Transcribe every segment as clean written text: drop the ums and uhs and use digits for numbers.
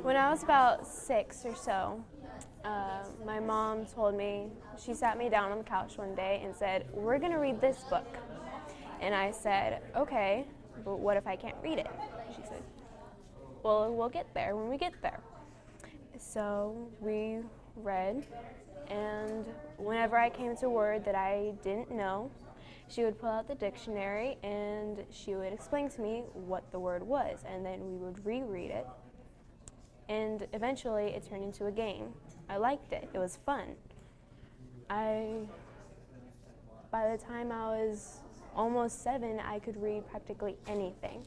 When I was about 6 or so, my mom told me, she sat me down on the couch one day and said, "We're going to read this book." And I said, "Okay, but what if I can't read it?" She said, "Well, we'll get there when we get there." So we read, and whenever I came to a word that I didn't know, she would pull out the dictionary and she would explain to me what the word was, and then we would reread it. And eventually it turned into a game. I liked it. It was fun. By the time I was almost 7, I could read practically anything.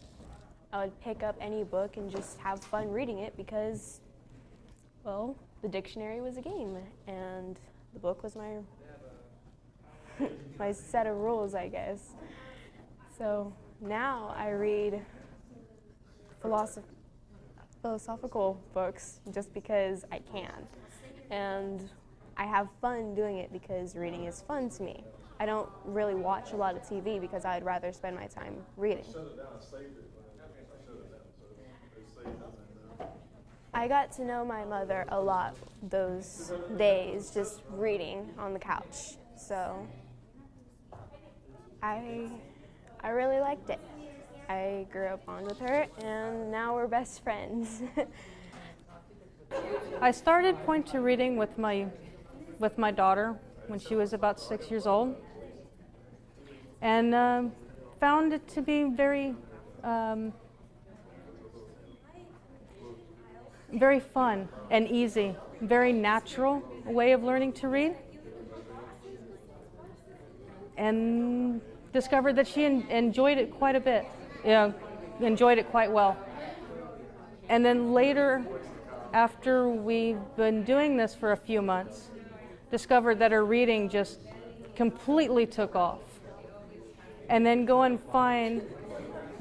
I would pick up any book and just have fun reading it because, well, the dictionary was a game and the book was my my set of rules, I guess. So now I read philosophical books just because I can. And I have fun doing it because reading is fun to me. I don't really watch a lot of TV because I'd rather spend my time reading. I got to know my mother a lot those days just reading on the couch. So I really liked it. I grew up on with her, and now we're best friends. I started Point to Reading with my daughter when she was about 6 years old, and found it to be very very fun and easy, very natural way of learning to read, and discovered that she enjoyed it quite a bit. Enjoyed it quite well. And then later, after we've been doing this for a few months, discovered that her reading just completely took off. And then go and find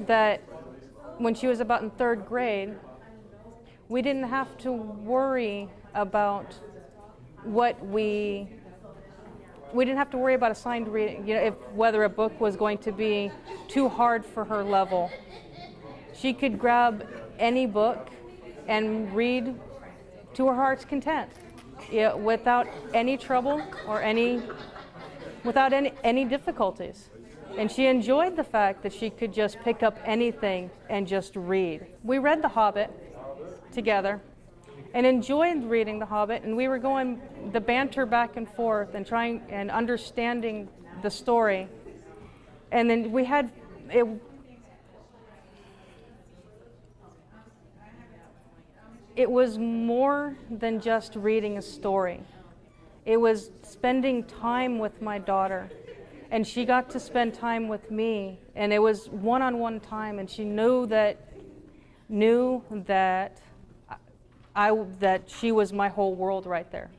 that when she was about in 3rd grade, we didn't have to worry about we didn't have to worry about assigned reading, whether a book was going to be too hard for her level. She could grab any book and read to her heart's content, without any trouble or without any difficulties. And she enjoyed the fact that she could just pick up anything and just read. We read The Hobbit together and enjoyed reading The Hobbit, and we were going the banter back and forth and trying and understanding the story. And then we had it. It was more than just reading a story. It was spending time with my daughter, and she got to spend time with me, and it was one-on-one time, and she knew that that she was my whole world right there,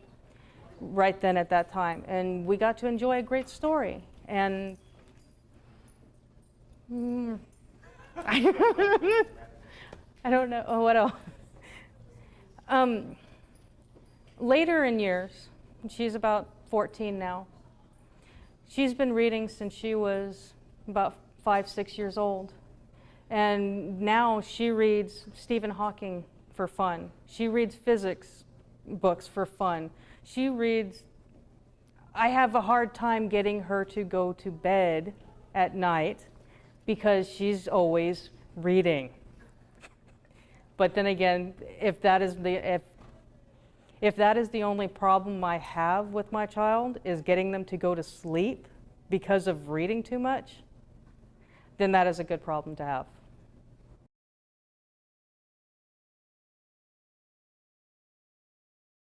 right then at that time. And we got to enjoy a great story. And I don't know what else. Later in years, she's about 14 now. She's been reading since she was about 5, 6 years old. And now she reads Stephen Hawking for fun. She reads physics books for fun. I have a hard time getting her to go to bed at night because she's always reading. But then again, if that is the only problem I have with my child, is getting them to go to sleep because of reading too much, then that is a good problem to have.